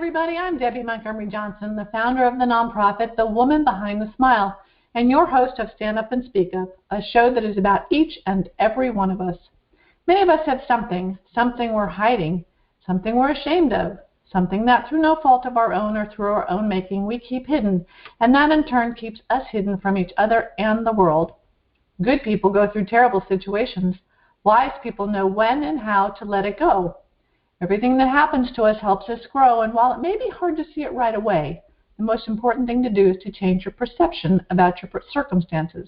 everybody. I'm Debbie Montgomery Johnson, the founder of the nonprofit, The Woman Behind the Smile, and your host of Stand Up and Speak Up, a show that is about each and every one of us. Many of us have something we're hiding, something we're ashamed of, something that through no fault of our own or through our own making we keep hidden, and that in turn keeps us hidden from each other and the world. Good people go through terrible situations. Wise people know when and how to let it go. Everything that happens to us helps us grow, and while it may be hard to see it right away, the most important thing to do is to change your perception about your circumstances.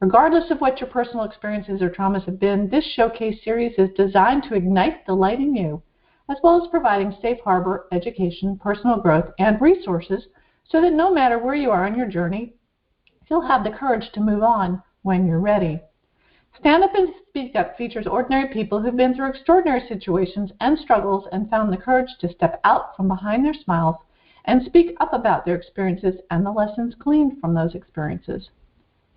Regardless of what your personal experiences or traumas have been, this showcase series is designed to ignite the light in you, as well as providing safe harbor, education, personal growth, and resources so that no matter where you are on your journey, you'll have the courage to move on when you're ready. Stand Up and Speak Up features ordinary people who've been through extraordinary situations and struggles and found the courage to step out from behind their smiles and speak up about their experiences and the lessons gleaned from those experiences.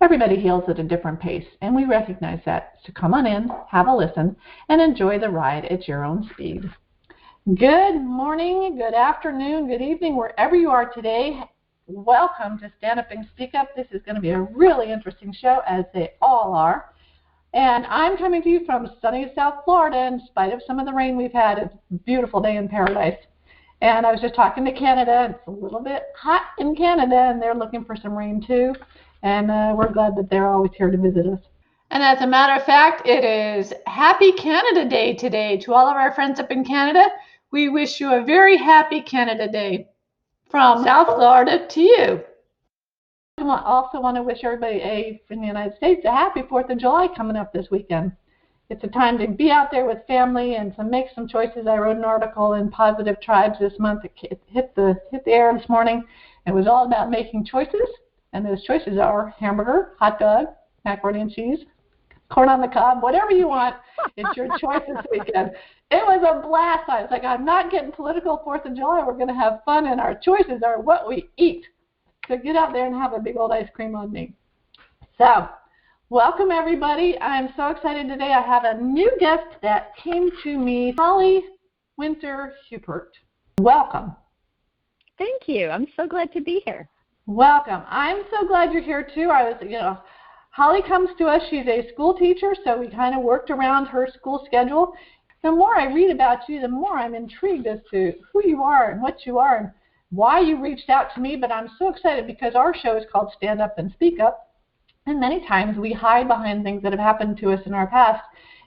Everybody heals at a different pace, and we recognize that. So come on in, have a listen, and enjoy the ride at your own speed. Good morning, good afternoon, good evening, wherever you are today. Welcome to Stand Up and Speak Up. This is going to be a really interesting show, as they all are. And I'm coming to you from sunny South Florida in spite of some of the rain we've had. It's a beautiful day in paradise. And I was just talking to Canada. It's a little bit hot in Canada, and they're looking for some rain too. And we're glad that they're always here to visit us. And as a matter of fact, it is Happy Canada Day today. To all of our friends up in Canada, we wish you a very happy Canada Day from South Florida to you. I also want to wish everybody in the United States a happy 4th of July coming up this weekend. It's a time to be out there with family and to make some choices. I wrote an article in Positive Tribes this month. It hit the air this morning. It was all about making choices, and those choices are hamburger, hot dog, macaroni and cheese, corn on the cob, whatever you want. It's your choice this weekend. It was a blast. I was like, I'm not getting political 4th of July. We're going to have fun, and our choices are what we eat. So get out there and have a big old ice cream on me. So welcome, everybody. I'm so excited today. I have a new guest that came to me, Holly Winter Huppert. Welcome. Thank you. I'm so glad to be here. Welcome. I'm so glad you're here, too. Holly comes to us. She's a school teacher, so we kind of worked around her school schedule. The more I read about you, the more I'm intrigued as to who you are and what you are and why you reached out to me. But I'm so excited because our show is called Stand Up and Speak Up, and many times we hide behind things that have happened to us in our past.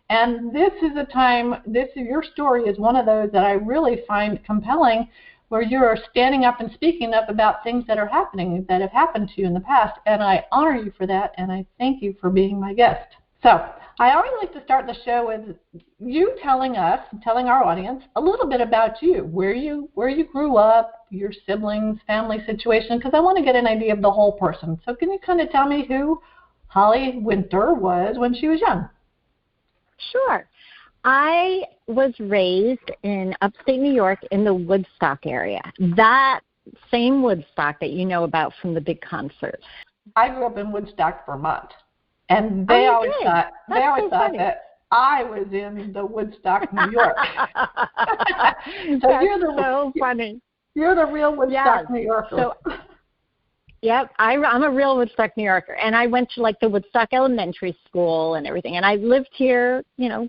And this is a time, your story is one of those that I really find compelling, where you're standing up and speaking up about things that are happening, that have happened to you in the past. And I honor you for that, and I thank you for being my guest. So I always like to start the show with you telling our audience a little bit about you, where you grew up, your siblings, family situation, because I want to get an idea of the whole person. So can you kind of tell me who Holly Winter was when she was young? Sure. I was raised in upstate New York in the Woodstock area, that same Woodstock that you know about from the big concerts. I grew up in Woodstock, Vermont. And they always thought that I was in the Woodstock, New York. So funny. You're the real Woodstock, New Yorker. So, yep, I'm a real Woodstock, New Yorker. And I went to the Woodstock Elementary School and everything. And I lived here,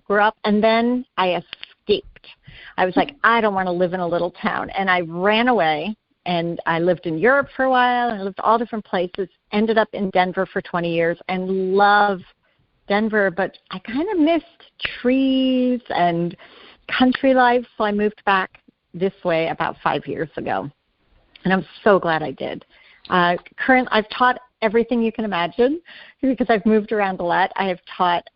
grew up. And then I escaped. I was like, I don't want to live in a little town. And I ran away. And I lived in Europe for a while, and I lived all different places, ended up in Denver for 20 years, and love Denver, but I kind of missed trees and country life, so I moved back this way about 5 years ago, and I'm so glad I did. I've taught everything you can imagine because I've moved around a lot. I have taught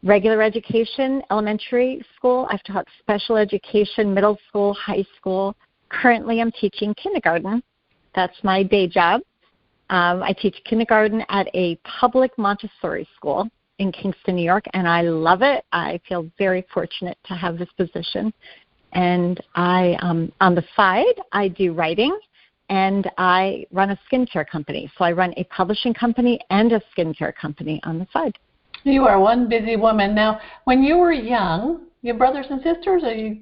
regular education, elementary school. I've taught special education, middle school, high school. Currently, I'm teaching kindergarten. That's my day job. I teach kindergarten at a public Montessori school in Kingston, New York, and I love it. I feel very fortunate to have this position. And on the side, I do writing, and I run a skincare company. So I run a publishing company and a skincare company on the side. You are one busy woman. Now, when you were young, you have brothers and sisters, or you?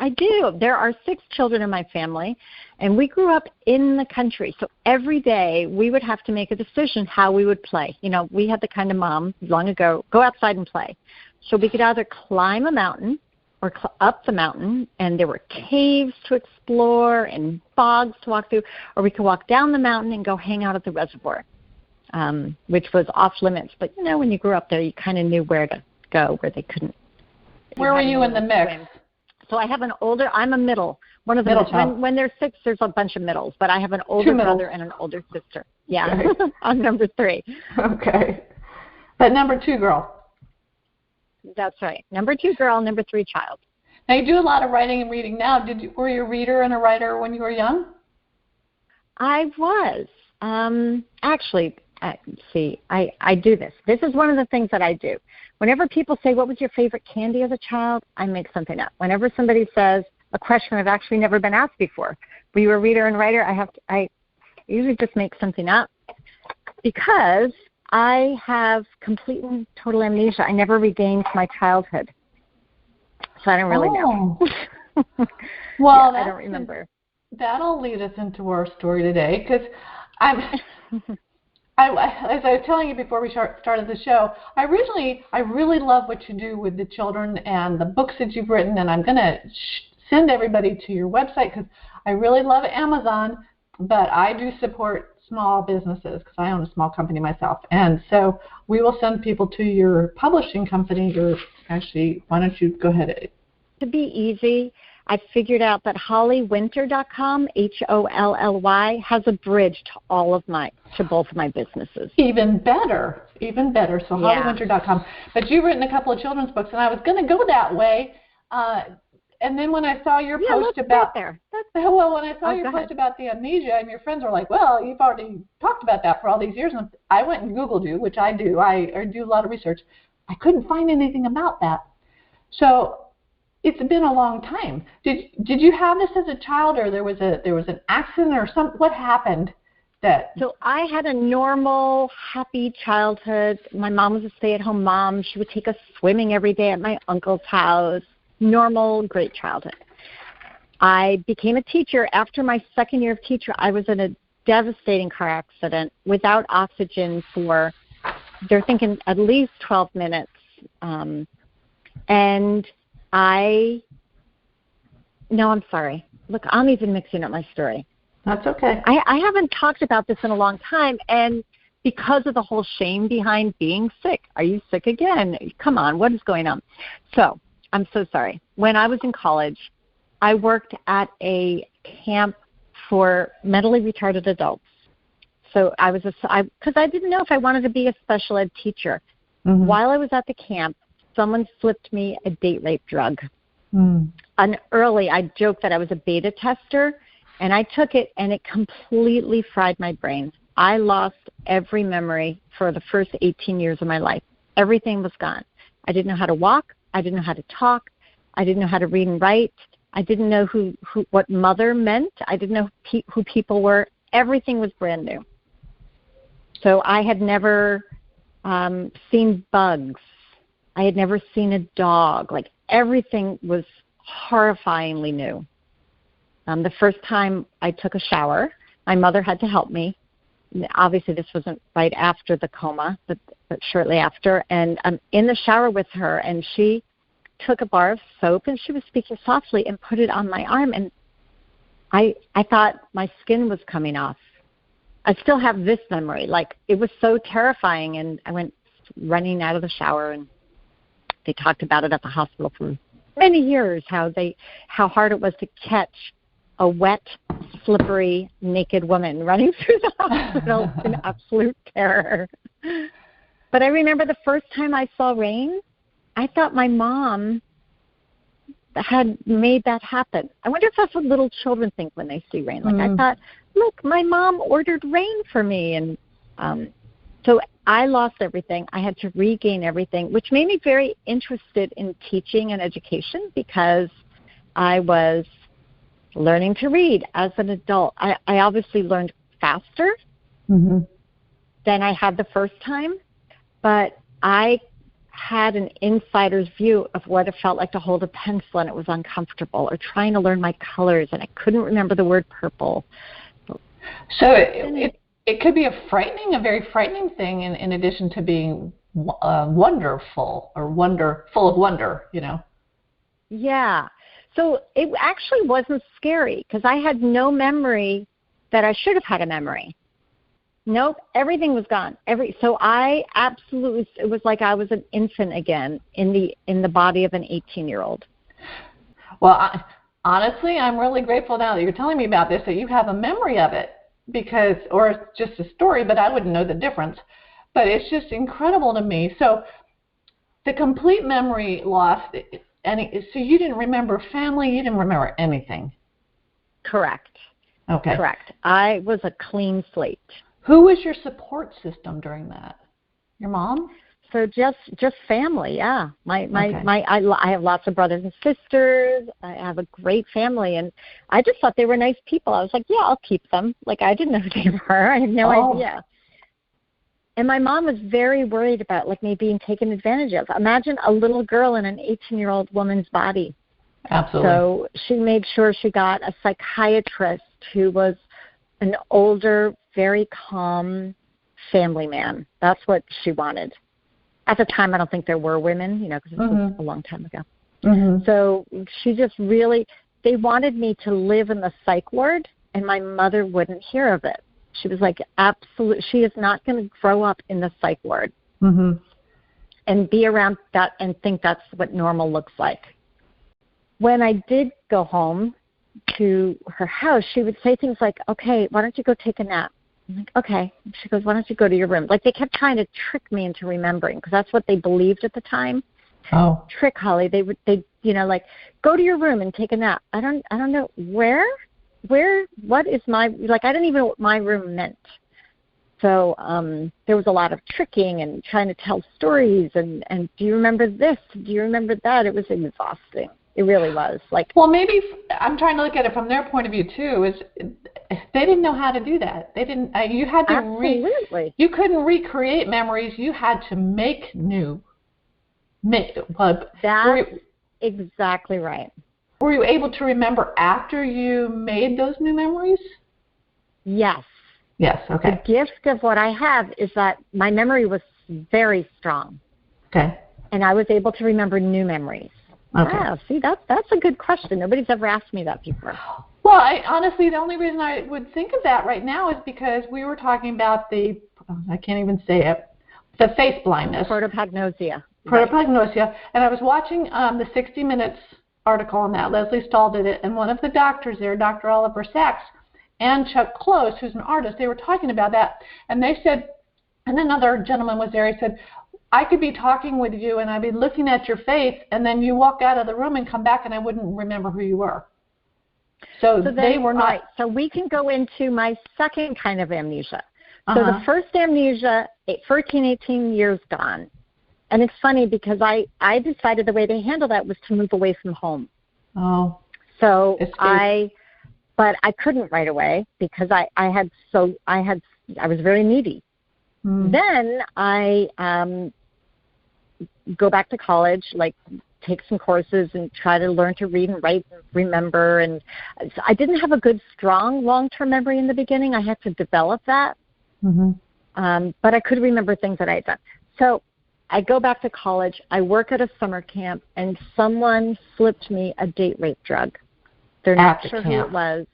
I do. There are 6 children in my family, and we grew up in the country. So every day we would have to make a decision how we would play. You know, we had the kind of mom long ago, go outside and play. So we could either climb a mountain or up the mountain, and there were caves to explore and bogs to walk through, or we could walk down the mountain and go hang out at the reservoir, which was off limits. But, you know, when you grew up there, you kind of knew where to go, where they couldn't. Where were you in the mix? Swim. So I have I'm a middle. One of the middle child. When there's 6, there's a bunch of middles, but I have an older brother and an older sister. Yeah, okay. I'm number 3. Okay. But number 2 girl. That's right. Number 2 girl, number 3 child. Now you do a lot of writing and reading now. Were you a reader and a writer when you were young? I was. Actually, see, I do this. This is one of the things that I do. Whenever people say, what was your favorite candy as a child, I make something up. Whenever somebody says a question I've actually never been asked before, were you a reader and writer, I usually just make something up because I have complete and total amnesia. I never regained my childhood. So I don't really know. Well, I don't remember. That'll lead us into our story today because as I was telling you before we started the show, I really love what you do with the children and the books that you've written, and I'm going to send everybody to your website because I really love Amazon, but I do support small businesses because I own a small company myself, and so we will send people to your publishing company. Why don't you go ahead? To be easy, I figured out that hollywinter.com, HOLLY, has a bridge to both of my businesses. Even better. So hollywinter.com. But you've written a couple of children's books, and I was going to go that way. And then when I saw your post about post about the amnesia, and your friends were like, "Well, you've already talked about that for all these years." And I went and Googled you, which I do. I do a lot of research. I couldn't find anything about that. So it's been a long time. Did you have this as a child, or there was an accident or something? What happened? So I had a normal, happy childhood. My mom was a stay-at-home mom. She would take us swimming every day at my uncle's house. Normal, great childhood. I became a teacher. After my second year of teacher, I was in a devastating car accident without oxygen for, they're thinking, at least 12 minutes. I'm sorry. Look, I'm even mixing up my story. That's okay. I haven't talked about this in a long time, and because of the whole shame behind being sick. Are you sick again? Come on, what is going on? So, I'm so sorry. When I was in college, I worked at a camp for mentally retarded adults. So because I didn't know if I wanted to be a special ed teacher. Mm-hmm. While I was at the camp, someone slipped me a date rape drug. And I joked that I was a beta tester, and I took it, and it completely fried my brain. I lost every memory for the first 18 years of my life. Everything was gone. I didn't know how to walk. I didn't know how to talk. I didn't know how to read and write. I didn't know what mother meant. I didn't know who people were. Everything was brand new. So I had never seen bugs. I had never seen a dog. Like, everything was horrifyingly new. The first time I took a shower, my mother had to help me. Obviously, this wasn't right after the coma, but shortly after. And I'm in the shower with her, and she took a bar of soap, and she was speaking softly and put it on my arm. And I thought my skin was coming off. I still have this memory. Like, it was so terrifying, and I went running out of the shower, and they talked about it at the hospital for many years, how hard it was to catch a wet, slippery, naked woman running through the hospital in absolute terror. But I remember the first time I saw rain, I thought my mom had made that happen. I wonder if that's what little children think when they see rain. Like, I thought, look, my mom ordered rain for me. And so I lost everything. I had to regain everything, which made me very interested in teaching and education because I was learning to read as an adult. I obviously learned faster than I had the first time, but I had an insider's view of what it felt like to hold a pencil and it was uncomfortable, or trying to learn my colors and I couldn't remember the word purple. So it could be a very frightening thing in addition to being wonderful or full of wonder, you know. Yeah. So it actually wasn't scary because I had no memory that I should have had a memory. Nope, everything was gone. So I absolutely, it was like I was an infant again in the body of an 18-year-old. Well, honestly, I'm really grateful now that you're telling me about this, that you have a memory of it, or it's just a story, but I wouldn't know the difference. But it's just incredible to me. So the complete memory loss, so you didn't remember family, you didn't remember anything. Correct. Okay. Correct. I was a clean slate. Who was your support system during that? Your mom? So just family, yeah. I have lots of brothers and sisters. I have a great family, and I just thought they were nice people. I was like, yeah, I'll keep them. Like, I didn't know who they were. I had no idea. And my mom was very worried about, like, me being taken advantage of. Imagine a little girl in an 18-year-old woman's body. Absolutely. So she made sure she got a psychiatrist who was an older, very calm family man. That's what she wanted. At the time, I don't think there were women, because it was a long time ago. Mm-hmm. So she just really, they wanted me to live in the psych ward, and my mother wouldn't hear of it. She was like, absolutely, she is not going to grow up in the psych ward and be around that and think that's what normal looks like. When I did go home to her house, she would say things like, okay, why don't you go take a nap? I'm like, okay. She goes, why don't you go to your room? Like, they kept trying to trick me into remembering because that's what they believed at the time. Oh. Trick Holly. They like, go to your room and take a nap. I don't know what is my, like, I didn't even know what my room meant. So there was a lot of tricking and trying to tell stories and do you remember this? Do you remember that? It was exhausting. It really was. Like, well, maybe I'm trying to look at it from their point of view too. Is they didn't know how to do that. They didn't. You had to absolutely. You couldn't recreate memories. You had to make new. That's exactly right. Were you able to remember after you made those new memories? Yes. Yes. Okay. The gift of what I have is that my memory was very strong. Okay. And I was able to remember new memories. Okay. Wow, see, that's a good question. Nobody's ever asked me that before. Well, honestly, the only reason I would think of that right now is because we were talking about I can't even say it, the face blindness. Prosopagnosia. Prosopagnosia. Right. And I was watching the 60 Minutes article on that. Leslie Stahl did it. And one of the doctors there, Dr. Oliver Sacks, and Chuck Close, who's an artist, they were talking about that. And they said, and another gentleman was there, he said, I could be talking with you and I'd be looking at your face and then you walk out of the room and come back and I wouldn't remember who you were. So they were not. Right. So we can go into my second kind of amnesia. So the first amnesia, 18 years gone. And it's funny because I decided the way they handle that was to move away from home. Oh. So but I couldn't right away because I was very needy. Then I go back to college, like take some courses and try to learn to read and write and remember. And I didn't have a good, strong long-term memory in the beginning. I had to develop that. But I could remember things that I had done. So I go back to college. I work at a summer camp, and someone slipped me a date rape drug. They're not sure who it was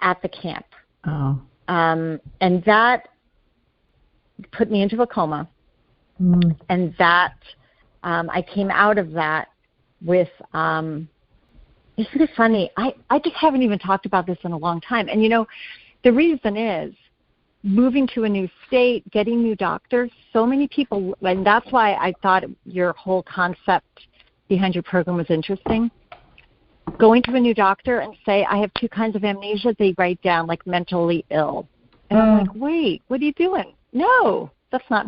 at the camp. Oh. And that put me into a coma. And that I came out of that with isn't it funny? I just haven't even talked about this in a long time. And the reason is moving to a new state, getting new doctors, so many people, and that's why I thought your whole concept behind your program was interesting. Going to a new doctor and say, I have two kinds of amnesia, they write down like mentally ill. And I'm like, wait, what are you doing? No, that's not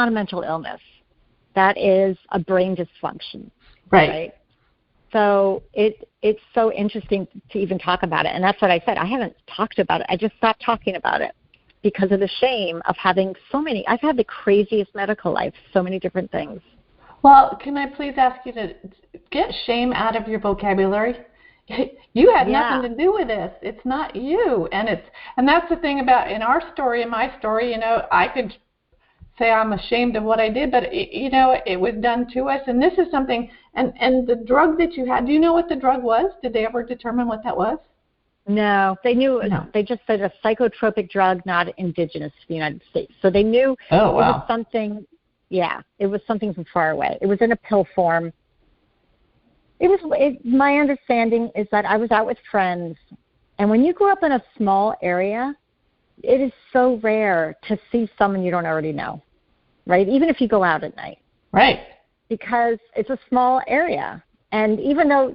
a mental illness. That is a brain dysfunction. Right? So it's so interesting to even talk about it. And that's what I said. I haven't talked about it. I just stopped talking about it because of the shame of having so many. I've had the craziest medical life, so many different things. Well, can I please ask you to get shame out of your vocabulary? You had nothing to do with this. It's not you. And that's the thing about in our story, in my story, I could say I'm ashamed of what I did, but it was done to us. And this is something, and the drug that you had, do you know what the drug was? Did they ever determine what that was? No, they knew. No. They just said a psychotropic drug not indigenous to the United States. So they knew it was something. Yeah, it was something from far away. It was in a pill form. My understanding is that I was out with friends, and when you grow up in a small area, it is so rare to see someone you don't already know, right? Even if you go out at night. Right. Because it's a small area. And even though,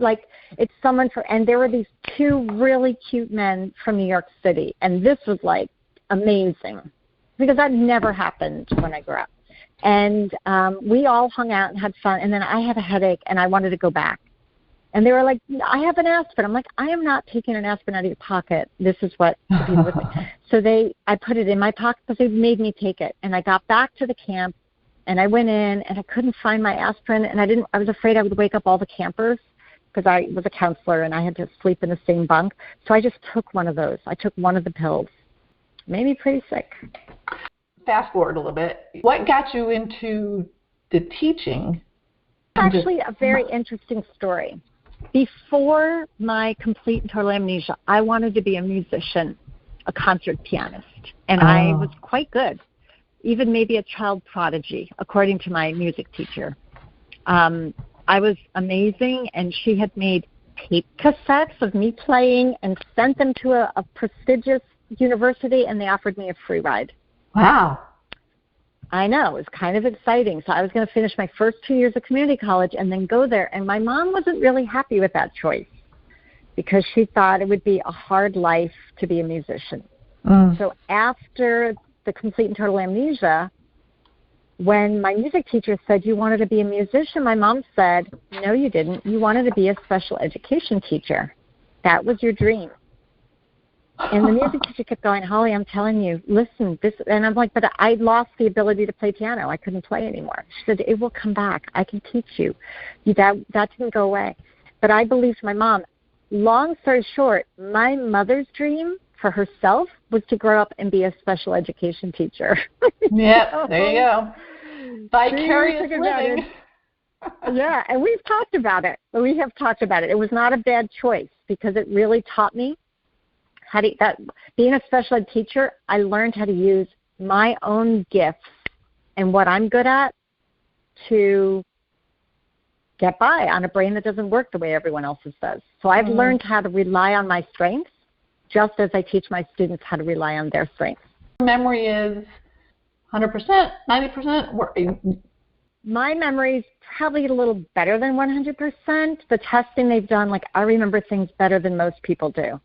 it's someone and there were these two really cute men from New York City, and this was, amazing, because that never happened when I grew up. And we all hung out and had fun, and then I had a headache, and I wanted to go back. And they were like, I have an aspirin. I'm like, I am not taking an aspirin out of your pocket. This is what with me. So I put it in my pocket because they made me take it. And I got back to the camp, and I went in, and I couldn't find my aspirin, and I was afraid I would wake up all the campers because I was a counselor, and I had to sleep in the same bunk. So I just took one of those. I took one of the pills. It made me pretty sick. Fast forward a little bit. What got you into the teaching? Actually, a very interesting story. Before my complete and total amnesia, I wanted to be a musician, a concert pianist, and I was quite good, even maybe a child prodigy, according to my music teacher. I was amazing, and she had made tape cassettes of me playing and sent them to a prestigious university, and they offered me a free ride. Wow. I know. It was kind of exciting. So I was going to finish my first 2 years of community college and then go there. And my mom wasn't really happy with that choice because she thought it would be a hard life to be a musician. So after the complete and total amnesia, when my music teacher said you wanted to be a musician, my mom said, no, you didn't. You wanted to be a special education teacher. That was your dream. And the music teacher kept going, Holly, I'm telling you, listen, this, and I'm like, but I lost the ability to play piano. I couldn't play anymore. She said, it will come back. I can teach you. That didn't go away. But I believed my mom. Long story short, my mother's dream for herself was to grow up and be a special education teacher. Yeah, there you go. Vicarious living. Yeah, and we've talked about it. We have talked about it. It was not a bad choice because it really taught me being a special ed teacher, I learned how to use my own gifts and what I'm good at to get by on a brain that doesn't work the way everyone else's does. So I've learned how to rely on my strengths just as I teach my students how to rely on their strengths. Memory is 100%, 90%? My memory is probably a little better than 100%. The testing they've done, I remember things better than most people do.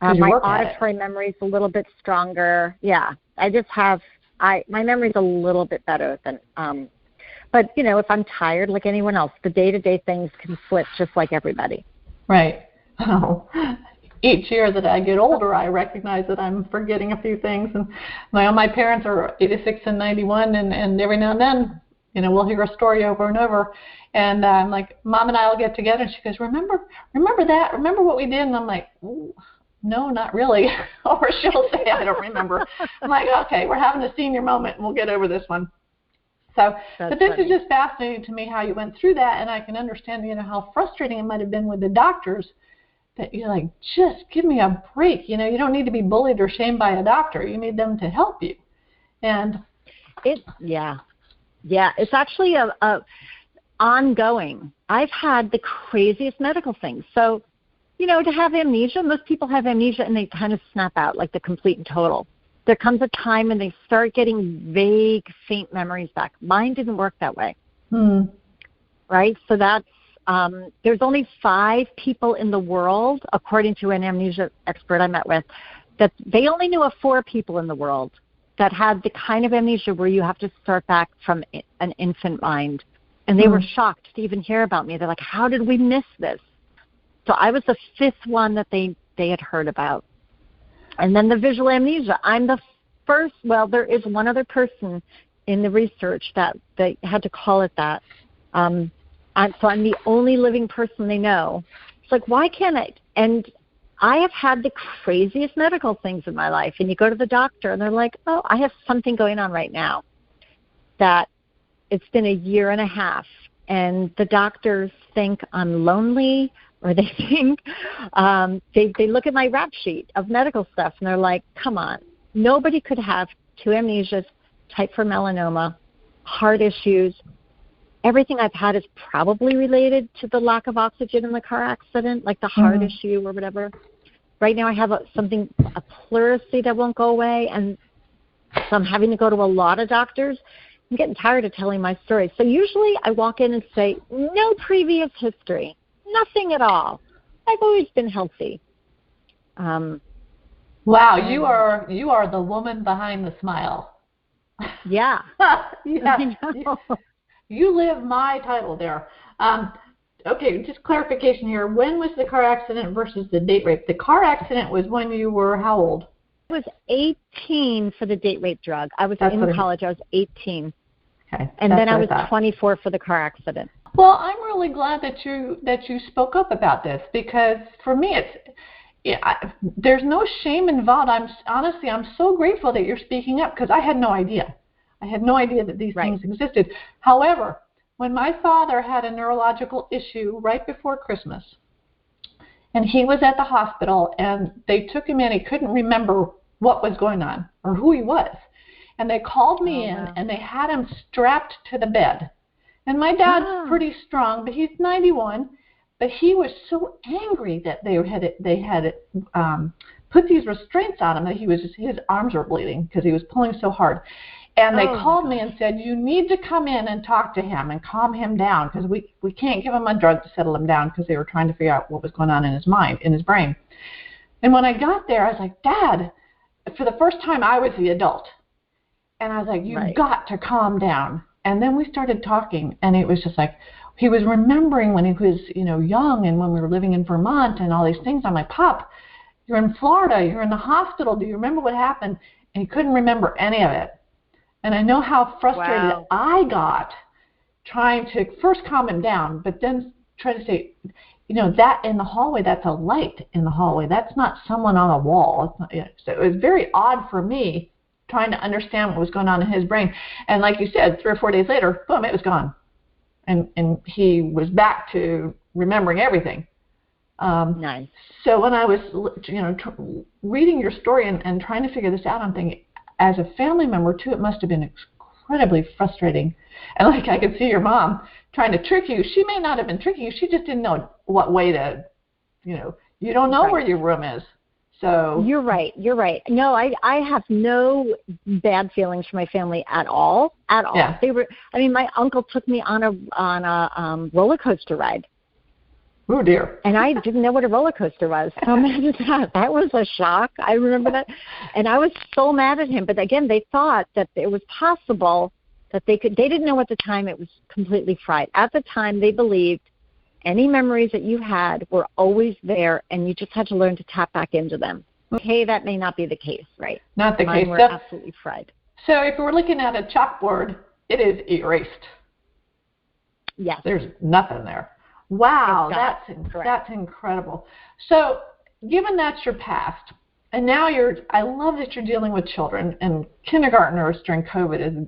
My auditory memory is a little bit stronger. Yeah, I just have my memory is a little bit better than. But if I'm tired, like anyone else, the day-to-day things can slip just like everybody. Right. Oh. Each year that I get older, I recognize that I'm forgetting a few things. And my parents are 86 and 91, and every now and then, we'll hear a story over and over. And I'm like, Mom and I will get together, and she goes, remember that? Remember what we did? And I'm like, ooh. No, not really. Or she'll say, I don't remember. I'm like, okay, we're having a senior moment, and we'll get over this one. So, but this is just fascinating to me how you went through that, and I can understand, how frustrating it might have been with the doctors that you're like, just give me a break. You don't need to be bullied or shamed by a doctor. You need them to help you. And it's actually a ongoing. I've had the craziest medical things. So, to have amnesia, most people have amnesia and they kind of snap out, like the complete and total. There comes a time when they start getting vague, faint memories back. Mine didn't work that way. Right? So that's, there's only 5 people in the world, according to an amnesia expert I met with, that they only knew of 4 people in the world that had the kind of amnesia where you have to start back from an infant mind. And they were shocked to even hear about me. They're like, how did we miss this? So I was the 5th one that they had heard about. And then the visual amnesia. I'm the first, there is one other person in the research that they had to call it that. So I'm the only living person they know. It's like, why can't I? And I have had the craziest medical things in my life. And you go to the doctor, and they're like, oh, I have something going on right now that it's been a year and a half. And the doctors think I'm lonely, or they think they look at my rap sheet of medical stuff, and they're like, come on, nobody could have 2 amnesias, type 4 melanoma, heart issues. Everything I've had is probably related to the lack of oxygen in the car accident, like the heart issue or whatever. Right now I have a pleurisy that won't go away, and so I'm having to go to a lot of doctors. I'm getting tired of telling my story. So usually I walk in and say, no previous history, nothing at all. I've always been healthy. Wow, you are the woman behind the smile. Yeah. Yeah. You live my title there. Okay, just clarification here. When was the car accident versus the date rape? The car accident was when you were how old? I was 18 for the date rape drug. I was in college. I was 18. Okay. And then I was 24 for the car accident. Well, I'm really glad that you spoke up about this, because for me there's no shame involved. I'm so grateful that you're speaking up, because I had no idea. I had no idea that these things existed. However, when my father had a neurological issue right before Christmas, and he was at the hospital, and they took him in, he couldn't remember what was going on or who he was. And they called me and they had him strapped to the bed. And my dad's pretty strong, but he's 91. But he was so angry that they had put these restraints on him that his arms were bleeding because he was pulling so hard. And they called me and said, you need to come in and talk to him and calm him down, because we can't give him a drug to settle him down, because they were trying to figure out what was going on in his mind, in his brain. And when I got there, I was like, Dad, for the first time I was the adult. And I was like, you've got to calm down. And then we started talking, and it was just like, he was remembering when he was, young, and when we were living in Vermont and all these things. I'm like, Pop, you're in Florida, you're in the hospital, do you remember what happened? And he couldn't remember any of it. And I know how frustrated I got trying to first calm him down, but then try to say, that in the hallway, that's a light in the hallway. That's not someone on a wall. It's not, so it was very odd for me trying to understand what was going on in his brain. And like you said, 3 or 4 days later, boom, it was gone. And he was back to remembering everything. Nice. So when I was, reading your story and trying to figure this out, I'm thinking, as a family member, too, it must have been incredibly frustrating. And like I could see your mom trying to trick you. She may not have been tricking you. She just didn't know what way to, you don't know where your room is. So You're right. No, I have no bad feelings for my family at all. Yeah. They were. My uncle took me on a roller coaster ride. Oh dear. And I didn't know what a roller coaster was. So imagine that. That was a shock. I remember that. And I was so mad at him. But again, they thought that it was possible that they didn't know at the time it was completely fried. At the time, they believed any memories that you had were always there, and you just had to learn to tap back into them. Okay, that may not be the case, right? Not the Mine case. were absolutely fried. So if we're looking at a chalkboard, it is erased. Yes. There's nothing there. Wow, that's incredible. So given that's your past, and now I love that you're dealing with children and kindergartners during COVID.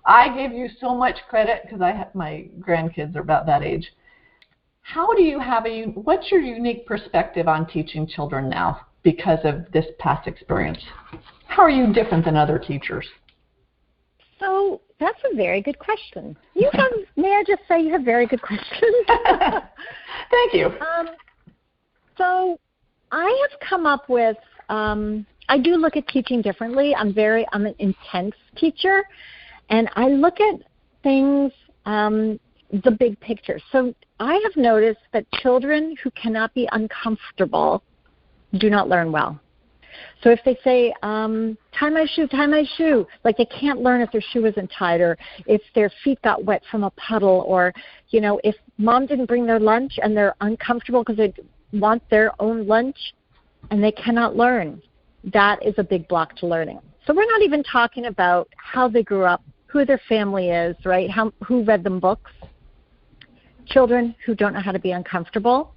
I give you so much credit, because my grandkids are about that age. How do you what's your unique perspective on teaching children now because of this past experience? How are you different than other teachers? So that's a very good question. May I just say you have very good questions? Thank you. So I have come up with, I do look at teaching differently. I'm an intense teacher, and I look at things, the big picture. So I have noticed that children who cannot be uncomfortable do not learn well. So if they say, tie my shoe, like they can't learn if their shoe isn't tied, or if their feet got wet from a puddle, or, if mom didn't bring their lunch and they're uncomfortable because they want their own lunch and they cannot learn, that is a big block to learning. So we're not even talking about how they grew up, who their family is, right? Who read them books. Children who don't know how to be uncomfortable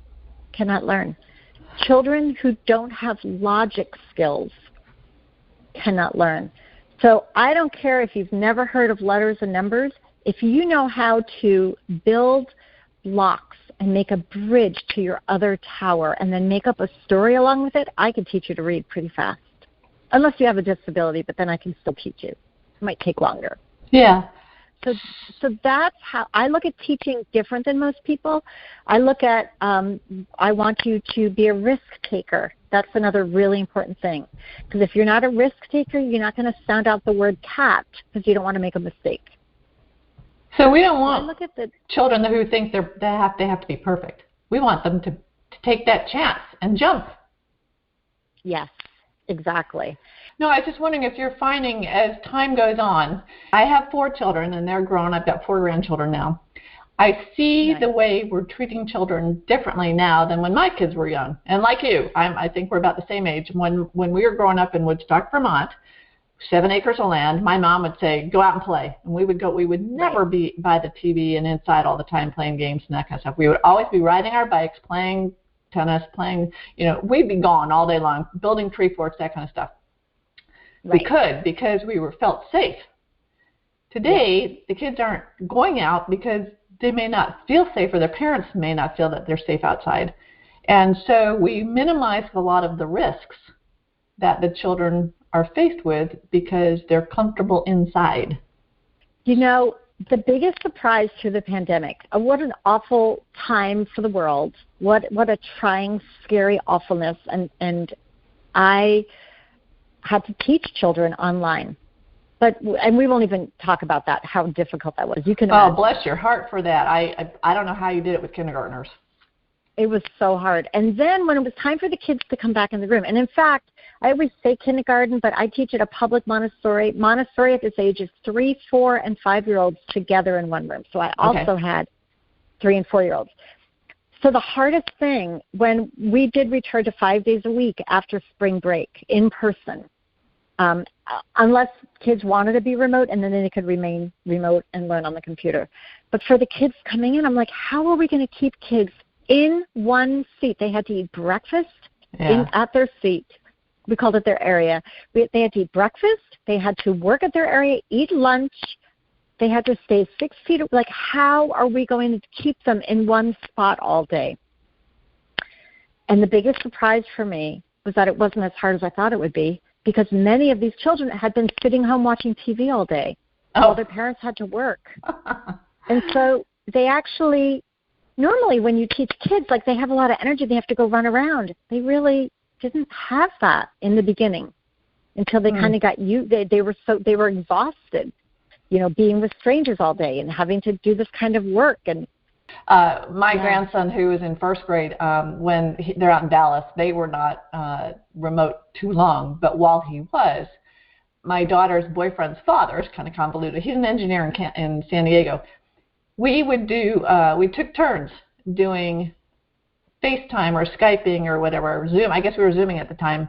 cannot learn. Children who don't have logic skills cannot learn. So I don't care if you've never heard of letters and numbers. If you know how to build blocks and make a bridge to your other tower and then make up a story along with it, I can teach you to read pretty fast. Unless you have a disability, but then I can still teach you. It might take longer. Yeah. So that's how I look at teaching different than most people. I look at, I want you to be a risk taker. That's another really important thing. Because if you're not a risk taker, you're not going to sound out the word cat because you don't want to make a mistake. So we don't want children who think they have to be perfect. We want them to take that chance and jump. Yes, exactly. No, I was just wondering if you're finding as time goes on, I have 4 children and they're grown. I've got 4 grandchildren now. I see the way we're treating children differently now than when my kids were young. And like you, I think we're about the same age. When we were growing up in Woodstock, Vermont, 7 acres of land, my mom would say, go out and play. And we would go. We would never be by the TV and inside all the time playing games and that kind of stuff. We would always be riding our bikes, playing tennis, we'd be gone all day long, building tree forts, that kind of stuff. Right. We could because we felt safe. Today, the kids aren't going out because they may not feel safe or their parents may not feel that they're safe outside. And so we minimize a lot of the risks that the children are faced with because they're comfortable inside. You know, the biggest surprise through the pandemic, what an awful time for the world, what a trying, scary awfulness. And I had to teach children online. And we won't even talk about that, how difficult that was. You can imagine. Oh, bless your heart for that. I don't know how you did it with kindergartners. It was so hard. And then when it was time for the kids to come back in the room, and in fact, I always say kindergarten, but I teach at a public Montessori. Montessori at this age is 3, 4, and 5-year-olds together in one room. So I also had 3 and 4-year-olds. So the hardest thing when we did return to 5 days a week after spring break in person, unless kids wanted to be remote, and then they could remain remote and learn on the computer. But for the kids coming in, I'm like, how are we going to keep kids in one seat? They had to eat breakfast at their seat. We called it their area. They had to eat breakfast. They had to work at their area, eat lunch. They had to stay 6 feet. Like, how are we going to keep them in one spot all day? And the biggest surprise for me was that it wasn't as hard as I thought it would be, because many of these children had been sitting home watching TV all day while their parents had to work. And so they actually, normally when you teach kids, like, they have a lot of energy, they have to go run around. They really didn't have that in the beginning until they kind of got they were exhausted, being with strangers all day and having to do this kind of work. And my grandson, who was in 1st grade, when they're out in Dallas, they were not remote too long, but while he was, my daughter's boyfriend's father is kind of convoluted. He's an engineer in San Diego. We took turns doing FaceTime or Skyping or whatever, Zoom. I guess we were Zooming at the time.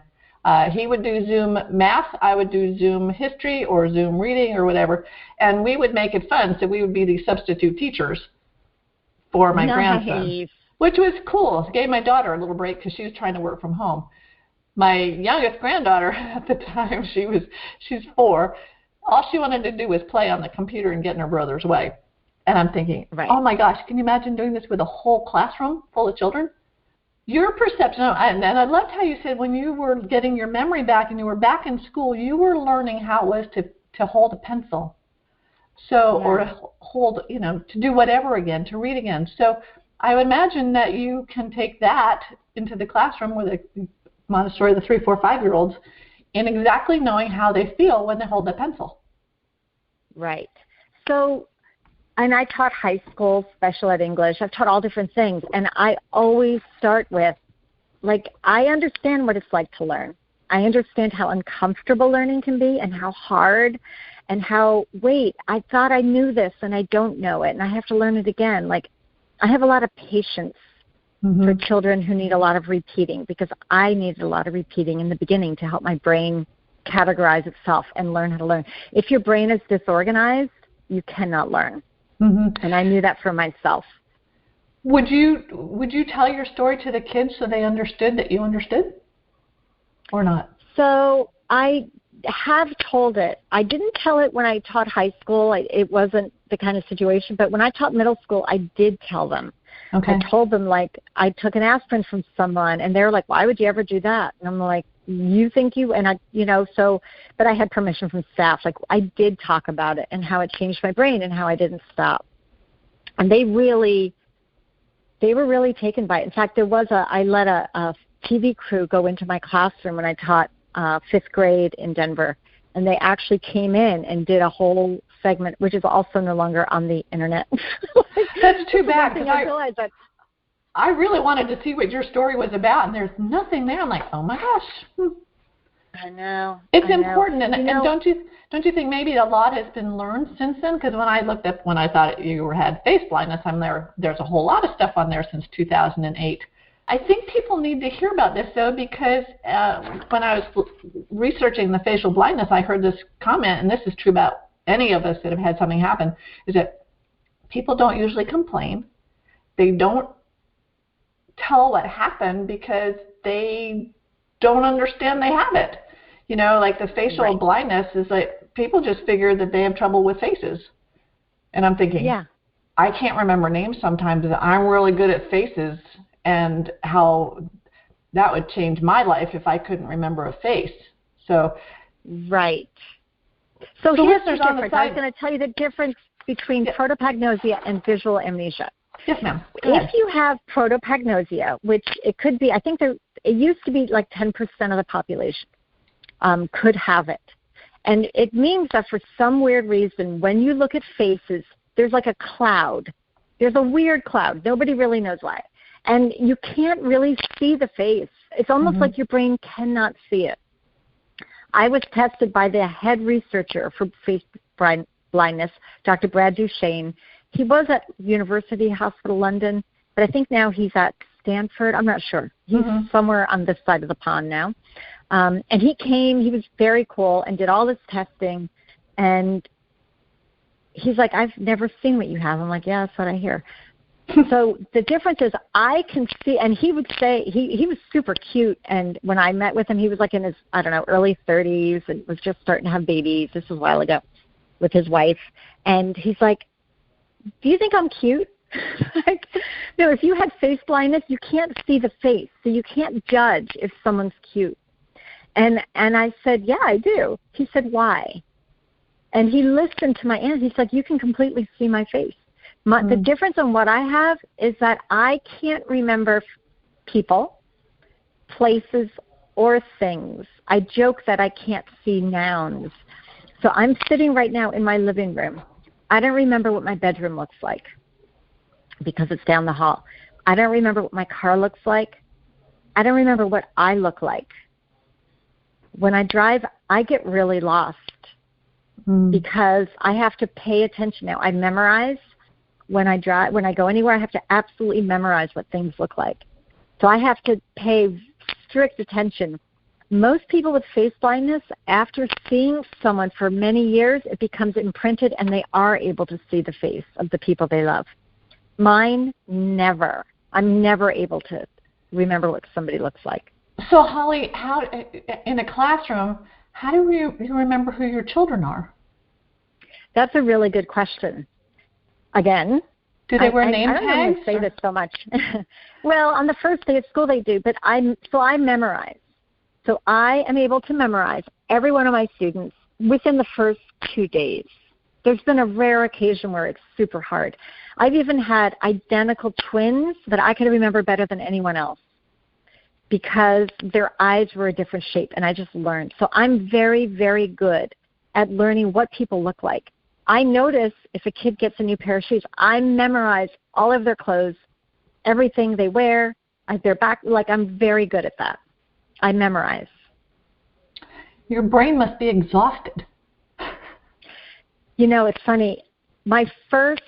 He would do Zoom math, I would do Zoom history or Zoom reading or whatever, and we would make it fun. So we would be the substitute teachers for my grandson, which was cool. It gave my daughter a little break because she was trying to work from home. My youngest granddaughter at the time, she's 4. All she wanted to do was play on the computer and get in her brother's way. And I'm thinking, oh my gosh, can you imagine doing this with a whole classroom full of children? Your perception, and I loved how you said when you were getting your memory back and you were back in school, you were learning how it was to hold a pencil. So, or to hold, to do whatever again, to read again. So I would imagine that you can take that into the classroom with a Montessori, the 3, 4, 5-year-olds, in exactly knowing how they feel when they hold the pencil. Right. So, and I taught high school special ed English. I've taught all different things. And I always start with, I understand what it's like to learn. I understand how uncomfortable learning can be and how hard and how, I thought I knew this and I don't know it and I have to learn it again. I have a lot of patience for children who need a lot of repeating, because I needed a lot of repeating in the beginning to help my brain categorize itself and learn how to learn. If your brain is disorganized, you cannot learn. Mm-hmm. And I knew that for myself. Would you tell your story to the kids so they understood that you understood, or not? So I have told it. I didn't tell it when I taught high school. It wasn't the kind of situation. But when I taught middle school, I did tell them. Okay. I told them, like, I took an aspirin from someone, and they were like, why would you ever do that? And I'm like, you think you, and I, so, but I had permission from staff. Like, I did talk about it and how it changed my brain and how I didn't stop. And they were really taken by it. In fact, I let a TV crew go into my classroom when I taught 5th grade in Denver, and they actually came in and did a whole segment, which is also no longer on the internet. That's too bad, because I really wanted to see what your story was about, and there's nothing there. I'm like, oh my gosh. I know. It's important, and don't you think maybe a lot has been learned since then? Because when I thought you had face blindness, there's a whole lot of stuff on there since 2008. I think people need to hear about this, though, because when I was researching the facial blindness, I heard this comment, and this is true about any of us that have had something happen, is that people don't usually complain. They don't tell what happened because they don't understand they have it. Like the facial blindness is like, people just figure that they have trouble with faces. And I'm thinking, I can't remember names sometimes. I'm really good at faces, and how that would change my life if I couldn't remember a face. So, right. So here's the difference. I was going to tell you the difference between protopagnosia and visual amnesia. Yes, ma'am. If you have protopagnosia, which it could be, I think it used to be like 10% of the population could have it. And it means that for some weird reason, when you look at faces, there's like a cloud. There's a weird cloud. Nobody really knows why. And you can't really see the face. It's almost like your brain cannot see it. I was tested by the head researcher for face blindness, Dr. Brad Duchesne. He was at University Hospital London, but I think now he's at Stanford. I'm not sure. He's somewhere on this side of the pond now. And he came. He was very cool and did all this testing. And he's like, I've never seen what you have. I'm like, yeah, that's what I hear. So the difference is I can see, and he would say, he was super cute, and when I met with him, he was like in his, early 30s and was just starting to have babies. This was a while ago with his wife. And he's like, do you think I'm cute? Like, no, if you had face blindness, you can't see the face, so you can't judge if someone's cute. And I said, yeah, I do. He said, why? And he listened to my answer. He's like, you can completely see my face. The difference on what I have is that I can't remember people, places, or things. I joke that I can't see nouns. So I'm sitting right now in my living room. I don't remember what my bedroom looks like because it's down the hall. I don't remember what my car looks like. I don't remember what I look like. When I drive, I get really lost because I have to pay attention now. I memorize. When I go anywhere, I have to absolutely memorize what things look like. So I have to pay strict attention. Most people with face blindness, after seeing someone for many years, it becomes imprinted and they are able to see the face of the people they love. Mine, never. I'm never able to remember what somebody looks like. So, Holly, how in a classroom, how do you remember who your children are? That's a really good question. Again, do they wear name tags? I don't know say this so much. Well, on the first day of school they do, but I memorize. So I am able to memorize every one of my students within the first 2 days. There's been a rare occasion where it's super hard. I've even had identical twins that I could remember better than anyone else because their eyes were a different shape, and I just learned. So I'm very, very good at learning what people look like. I notice if a kid gets a new pair of shoes, I memorize all of their clothes, everything they wear, their back. Like, I'm very good at that. I memorize. Your brain must be exhausted. It's funny. My first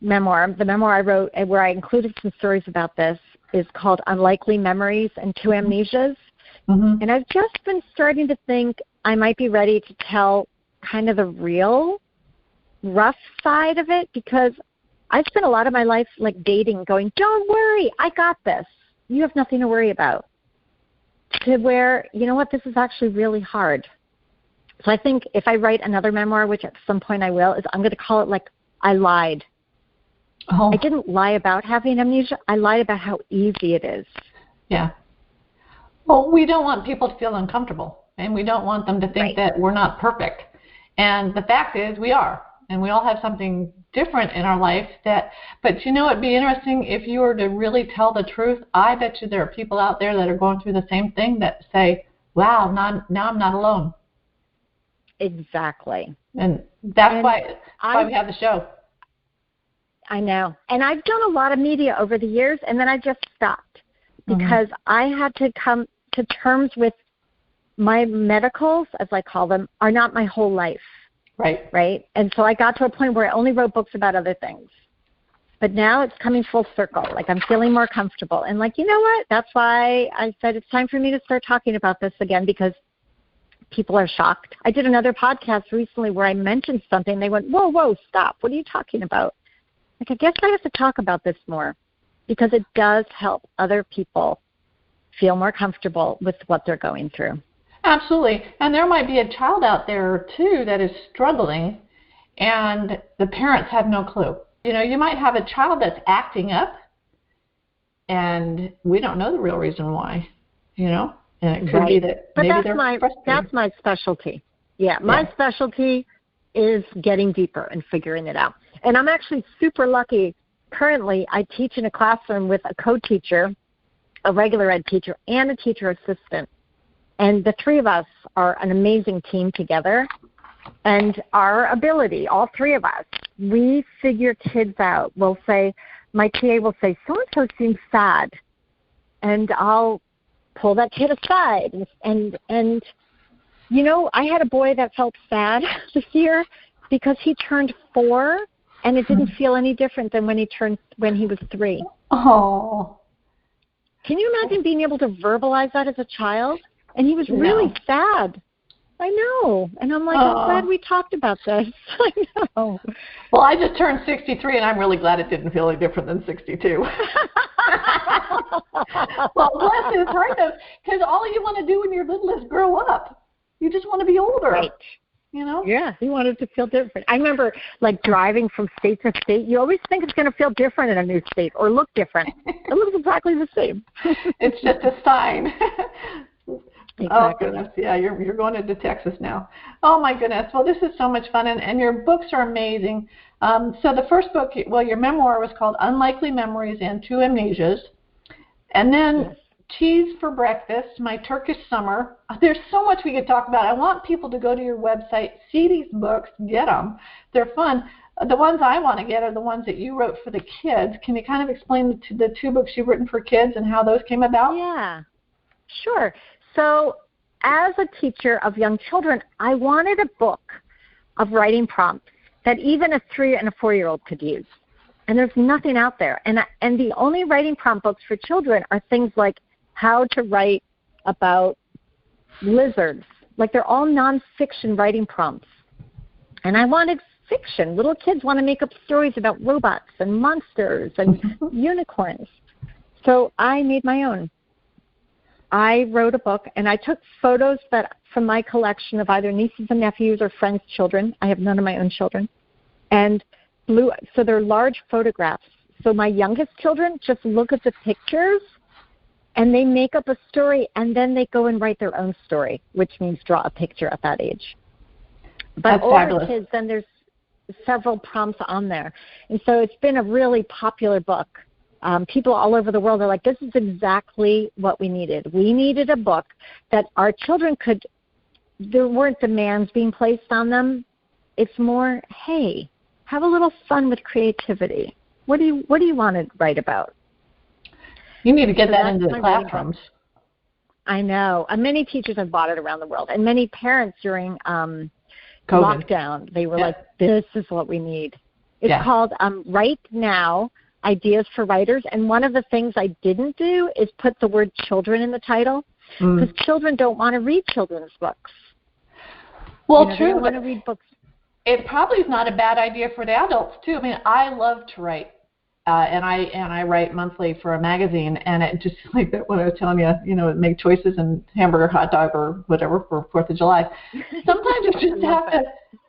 memoir, the memoir I wrote where I included some stories about this, is called Unlikely Memories and Two Amnesias. And I've just been starting to think I might be ready to tell kind of the real rough side of it, because I spent a lot of my life like dating going, don't worry, I got this. You have nothing to worry about. To where, you know what, this is actually really hard. So I think if I write another memoir, which at some point I will, is I'm going to call it like I lied. Oh. I didn't lie about having amnesia. I lied about how easy it is. Yeah. Well, we don't want people to feel uncomfortable, and we don't want them to think that we're not perfect. And the fact is we are, and we all have something different in our life but you know, it'd be interesting if you were to really tell the truth. I bet you there are people out there that are going through the same thing that say, wow, now I'm not alone. Exactly. And that's why we have the show. I know. And I've done a lot of media over the years, and then I just stopped because I had to come to terms with my medicals, as I call them, are not my whole life. Right? And so I got to a point where I only wrote books about other things. But now it's coming full circle. Like, I'm feeling more comfortable. And, like, you know what? That's why I said it's time for me to start talking about this again, because people are shocked. I did another podcast recently where I mentioned something. They went, whoa, stop. What are you talking about? Like, I guess I have to talk about this more, because it does help other people feel more comfortable with what they're going through. Absolutely. And there might be a child out there, too, that is struggling, and the parents have no clue. You know, you might have a child that's acting up, and we don't know the real reason why, you know? And it could be that maybe they're frustrated. That's my specialty. Yeah, my specialty is getting deeper and figuring it out. And I'm actually super lucky. Currently, I teach in a classroom with a co-teacher, a regular ed teacher, and a teacher assistant. And the three of us are an amazing team together. And our ability, all three of us, we figure kids out. We'll say, my TA will say, so-and-so seems sad. And I'll pull that kid aside. And you know, I had a boy that felt sad this year because he turned 4, and it didn't feel any different than when he was 3. Oh. Can you imagine being able to verbalize that as a child? And he was really sad. I know. And I'm like, I'm glad we talked about this. I know. Well, I just turned 63, and I'm really glad it didn't feel any different than 62. Well, bless his heart, because all you want to do when you're little is grow up. You just want to be older. Right. You know? Yeah, he wanted to feel different. I remember, like, driving from state to state. You always think it's going to feel different in a new state or look different. It looks exactly the same. It's just a sign. Exactly. Oh, goodness. Yeah, you're going into Texas now. Oh, my goodness. Well, this is so much fun, and your books are amazing. So the first book, your memoir was called Unlikely Memories and Two Amnesias. And then Cheese for Breakfast, My Turkish Summer. There's so much we could talk about. I want people to go to your website, see these books, get them. They're fun. The ones I want to get are the ones that you wrote for the kids. Can you kind of explain the 2 books you've written for kids and how those came about? Yeah, sure. So as a teacher of young children, I wanted a book of writing prompts that even a 3- and a 4-year-old could use. And there's nothing out there. And the only writing prompt books for children are things like how to write about lizards. Like, they're all nonfiction writing prompts. And I wanted fiction. Little kids want to make up stories about robots and monsters and unicorns. So I made my own. I wrote a book, and I took photos from my collection of either nieces and nephews or friends' children. I have none of my own children. And so they're large photographs. So my youngest children just look at the pictures, and they make up a story, and then they go and write their own story, which means draw a picture at that age. But older kids, then there's several prompts on there. And so it's been a really popular book. People all over the world are like, this is exactly what we needed. We needed a book that our children there weren't demands being placed on them. It's more, hey, have a little fun with creativity. What do you want to write about? You need to get that into the classrooms. I know. Many teachers have bought it around the world, and many parents during lockdown, they were like, this is what we need. It's called Right Now, Ideas for Writers, and one of the things I didn't do is put the word children in the title, because children don't want to read children's books. Well, They true. don't want to read books. It probably is not a bad idea for the adults too. I mean, I love to write, and I write monthly for a magazine, and it just like that when I was telling you, make choices and hamburger, hot dog, or whatever for 4th of July. Sometimes you just have to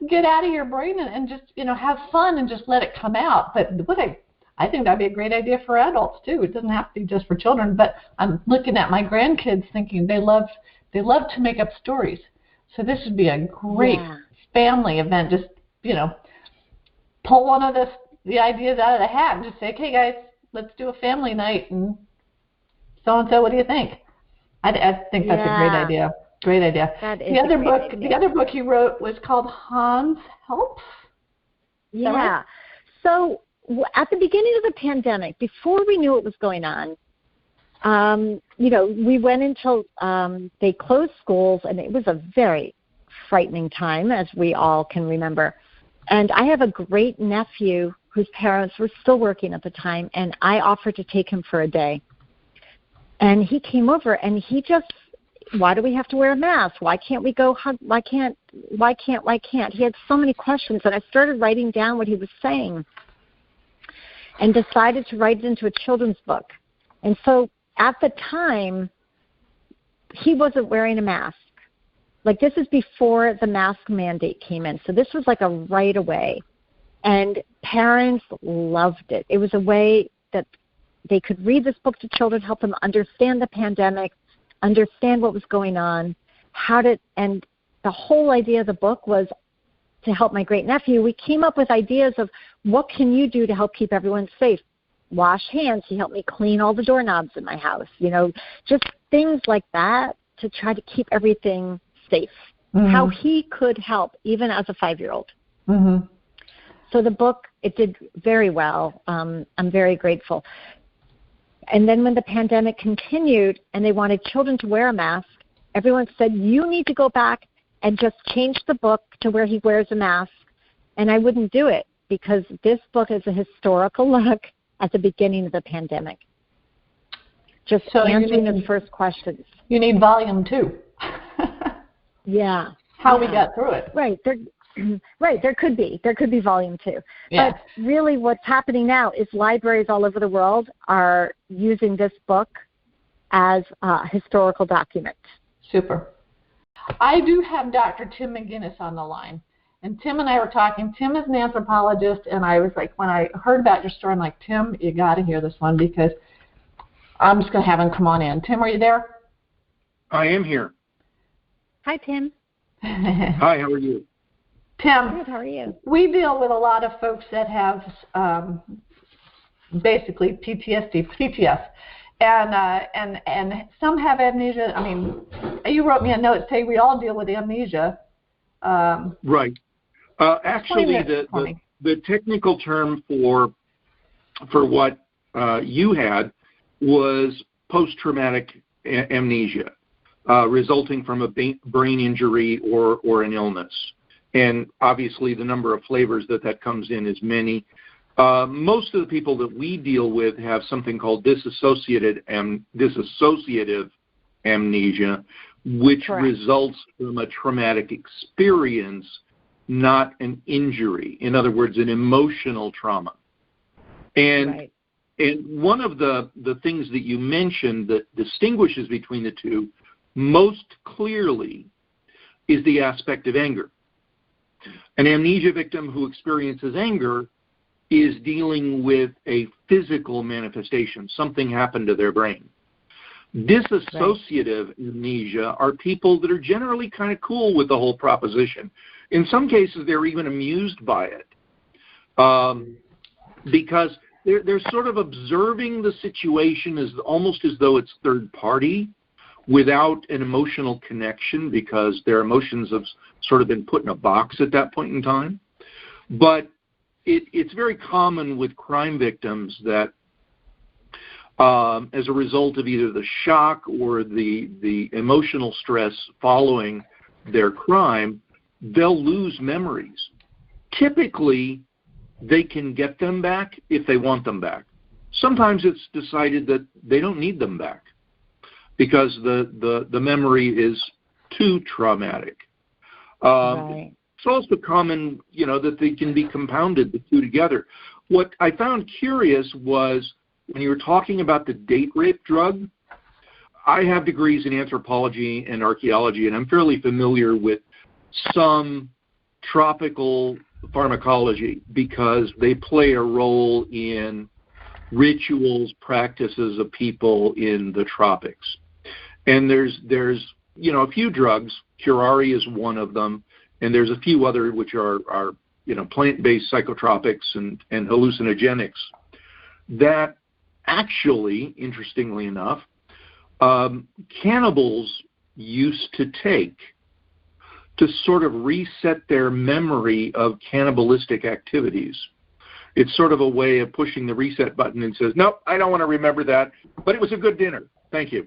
get out of your brain and just have fun and just let it come out. But I think that'd be a great idea for adults too. It doesn't have to be just for children. But I'm looking at my grandkids, thinking they love to make up stories. So this would be a great family event. Just pull one of the ideas out of the hat and just say, "Okay, guys, let's do a family night." And so, what do you think? I think that's a great idea. Great idea. That is The other book you wrote was called Hans Helps. Yeah. Right? So at the beginning of the pandemic, before we knew what was going on, we went until they closed schools, and it was a very frightening time, as we all can remember. And I have a great nephew whose parents were still working at the time, and I offered to take him for a day. And he came over, and he just, why do we have to wear a mask? Why can't we go hug? Why can't? He had so many questions, and I started writing down what he was saying and decided to write it into a children's book. And so at the time, he wasn't wearing a mask. Like, this is before the mask mandate came in. So this was like a right away. And parents loved it. It was a way that they could read this book to children, help them understand the pandemic, understand what was going on, and the whole idea of the book was to help my great nephew. We came up with ideas of what can you do to help keep everyone safe. Wash hands. He helped me clean all the doorknobs in my house. Just things like that to try to keep everything safe. Mm-hmm. How he could help, even as a 5-year-old. Mm-hmm. So the book, it did very well. I'm very grateful. And then when the pandemic continued and they wanted children to wear a mask, everyone said, you need to go back and just change the book to where he wears a mask. And I wouldn't do it because this book is a historical look at the beginning of the pandemic. Just answering the first questions. You need volume 2. Yeah. How we got through it. Right. There could be volume 2. Yeah. But really what's happening now is libraries all over the world are using this book as a historical document. Super. I do have Dr. Tim McGinnis on the line. And Tim and I were talking. Tim is an anthropologist, and I was like, when I heard about your story, I'm like, Tim, you got to hear this one because I'm just going to have him come on in. Tim, are you there? I am here. Hi, Tim. Hi, how are you? Tim, good, how are you? We deal with a lot of folks that have basically PTS, and some have amnesia. I mean, you wrote me a note saying we all deal with amnesia. Right. Actually, the technical term for what you had was post-traumatic amnesia, resulting from a brain injury or an illness. And obviously the number of flavors that comes in is many. Most of the people that we deal with have something called dissociative amnesia, which Correct. results from a traumatic experience, not an injury. In other words, an emotional trauma. And right. And one of the things that you mentioned that distinguishes between the two most clearly is the aspect of anger. An amnesia victim who experiences anger is dealing with a physical manifestation. Something happened to their brain. Dissociative amnesia are people that are generally kind of cool with the whole proposition. In some cases, they're even amused by it because they're sort of observing the situation as almost as though it's third party without an emotional connection because their emotions have sort of been put in a box at that point in time. But it's very common with crime victims that as a result of either the shock or the emotional stress following their crime, they'll lose memories. Typically, they can get them back if they want them back. Sometimes it's decided that they don't need them back because the memory is too traumatic. Right. It's also common, that they can be compounded, the two together. What I found curious was when you were talking about the date rape drug, I have degrees in anthropology and archaeology, and I'm fairly familiar with some tropical pharmacology because they play a role in rituals, practices of people in the tropics. And there's a few drugs. Curare is one of them, and there's a few other which are plant-based psychotropics and hallucinogenics that actually, interestingly enough, cannibals used to take to sort of reset their memory of cannibalistic activities. It's sort of a way of pushing the reset button and says, nope, I don't want to remember that, but it was a good dinner. Thank you.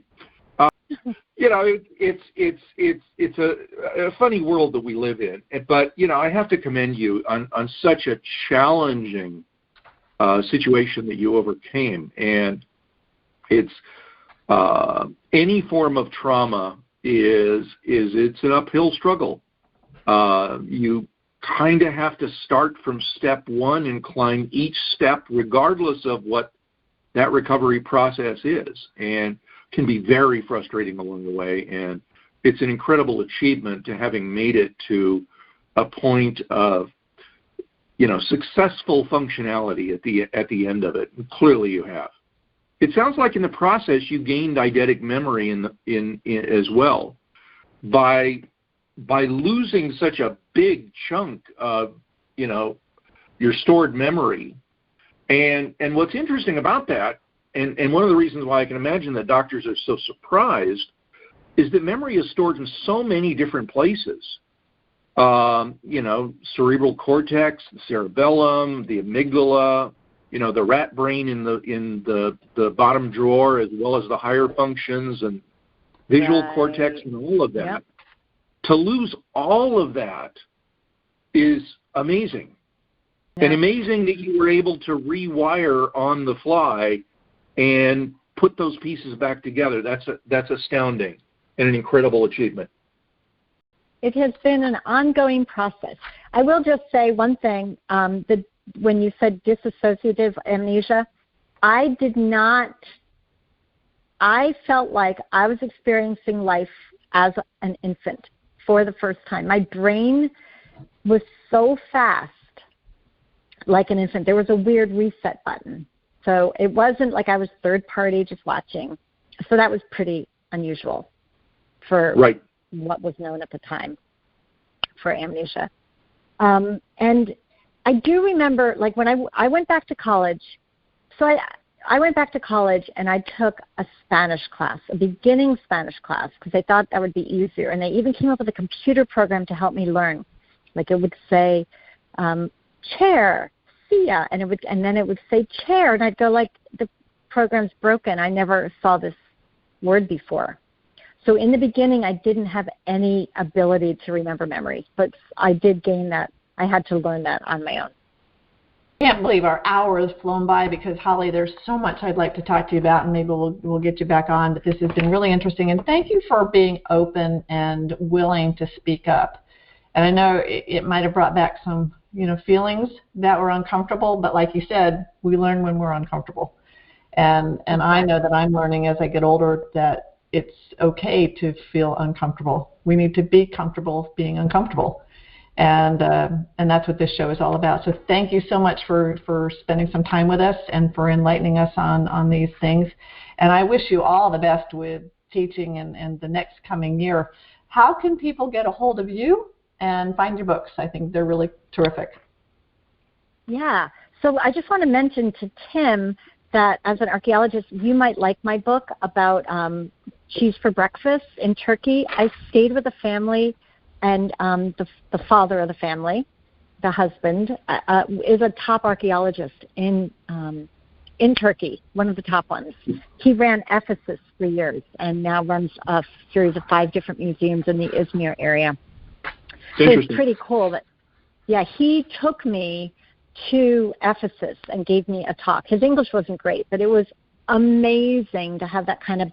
It's a funny world that we live in, but I have to commend you on such a challenging situation that you overcame. And it's any form of trauma it's an uphill struggle. You kind of have to start from step one and climb each step regardless of what that recovery process is, and can be very frustrating along the way. And it's an incredible achievement to having made it to a point of successful functionality at the end of it. And clearly you have. It sounds like in the process you gained eidetic memory in as well by losing such a big chunk of your stored memory. And what's interesting about that, and one of the reasons why I can imagine that doctors are so surprised, is that memory is stored in so many different places. Cerebral cortex, the cerebellum, the amygdala, the rat brain in the bottom drawer, as well as the higher functions and visual cortex and all of that. Yep. To lose all of that is amazing. Yep. And amazing that you were able to rewire on the fly and put those pieces back together. That's astounding and an incredible achievement. It has been an ongoing process. I will just say one thing. When you said dissociative amnesia, I felt like I was experiencing life as an infant for the first time. My brain was so fast, like an infant. There was a weird reset button. So it wasn't like I was third party just watching. So that was pretty unusual for what was known at the time for amnesia. And I do remember, like, when I went back to college, so I went back to college and I took a Spanish class, a beginning Spanish class, because I thought that would be easier. And they even came up with a computer program to help me learn. Like, it would say chair, silla, and then it would say chair, and I'd go like, the program's broken. I never saw this word before. So in the beginning, I didn't have any ability to remember memories, but I did gain that. I had to learn that on my own. I can't believe our hour has flown by because, Holly, there's so much I'd like to talk to you about, and maybe we'll get you back on. But this has been really interesting, and thank you for being open and willing to speak up. And I know it might have brought back some, feelings that were uncomfortable, but like you said, we learn when we're uncomfortable. And I know that I'm learning as I get older that it's okay to feel uncomfortable. We need to be comfortable being uncomfortable. And that's what this show is all about. So thank you so much for spending some time with us and for enlightening us on these things. And I wish you all the best with teaching and the next coming year. How can people get a hold of you and find your books? I think they're really terrific. Yeah. So I just want to mention to Tim that as an archaeologist, you might like my book about cheese for breakfast in Turkey. I stayed with a family, and the father of the family, the husband, is a top archaeologist in Turkey, one of the top ones. He ran Ephesus for years and now runs a series of 5 different museums in the Izmir area. So it's pretty cool that, he took me to Ephesus and gave me a talk. His English wasn't great, but it was amazing to have that kind of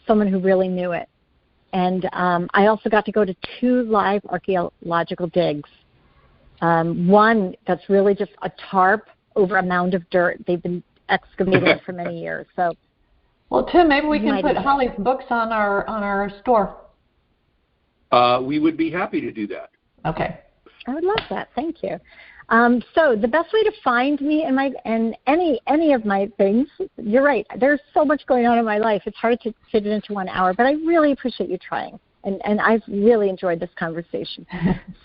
someone who really knew it. And I also got to go to 2 live archaeological digs. One that's really just a tarp over a mound of dirt. They've been excavating for many years. So, well, Tim, maybe we can put Holly's books on our store. We would be happy to do that. Okay. I would love that. Thank you. So the best way to find me and any of my things, you're right, there's so much going on in my life. It's hard to fit it into 1 hour, but I really appreciate you trying. And I've really enjoyed this conversation.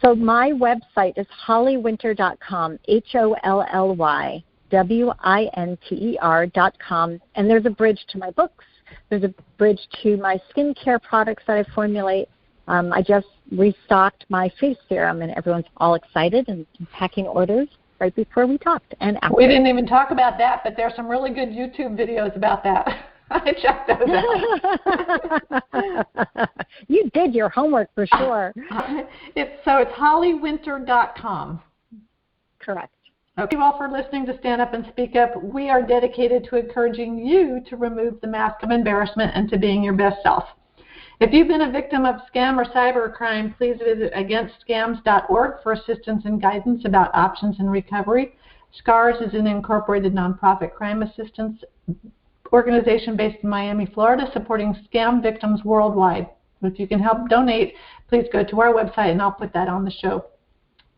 So my website is hollywinter.com, HOLLYWINTER.com, and there's a bridge to my books. There's a bridge to my skincare products that I formulate. I just restocked my face serum, and everyone's all excited and packing orders right before we talked. And after. We didn't even talk about that, but there's some really good YouTube videos about that. I checked those out. You did your homework for sure. It's hollywinter.com. Correct. Thank you all for listening to Stand Up and Speak Up. We are dedicated to encouraging you to remove the mask of embarrassment and to being your best self. If you've been a victim of scam or cybercrime, please visit againstscams.org for assistance and guidance about options and recovery. SCARS is an incorporated nonprofit crime assistance organization based in Miami, Florida, supporting scam victims worldwide. If you can help donate, please go to our website, and I'll put that on the show.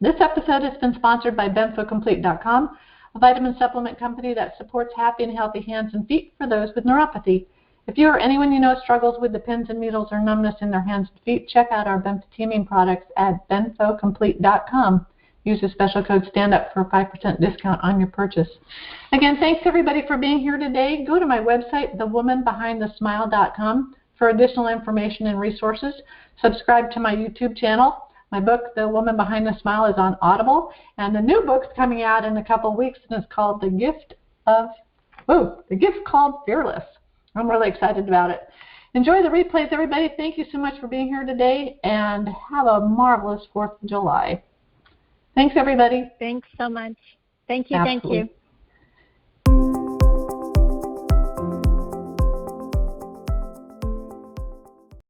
This episode has been sponsored by benfocomplete.com, a vitamin supplement company that supports happy and healthy hands and feet for those with neuropathy. If you or anyone you know struggles with the pins and needles or numbness in their hands and feet, check out our benfotiamine products at benfocomplete.com. Use the special code STANDUP for a 5% discount on your purchase. Again, thanks everybody for being here today. Go to my website, thewomanbehindthesmile.com, for additional information and resources. Subscribe to my YouTube channel. My book, The Woman Behind the Smile, is on Audible, and the new book's coming out in a couple of weeks, and it's called The Gift Called Fearless. I'm really excited about it. Enjoy the replays, everybody. Thank you so much for being here today, and have a marvelous 4th of July. Thanks, everybody. Thanks so much. Thank you. Absolutely. Thank you.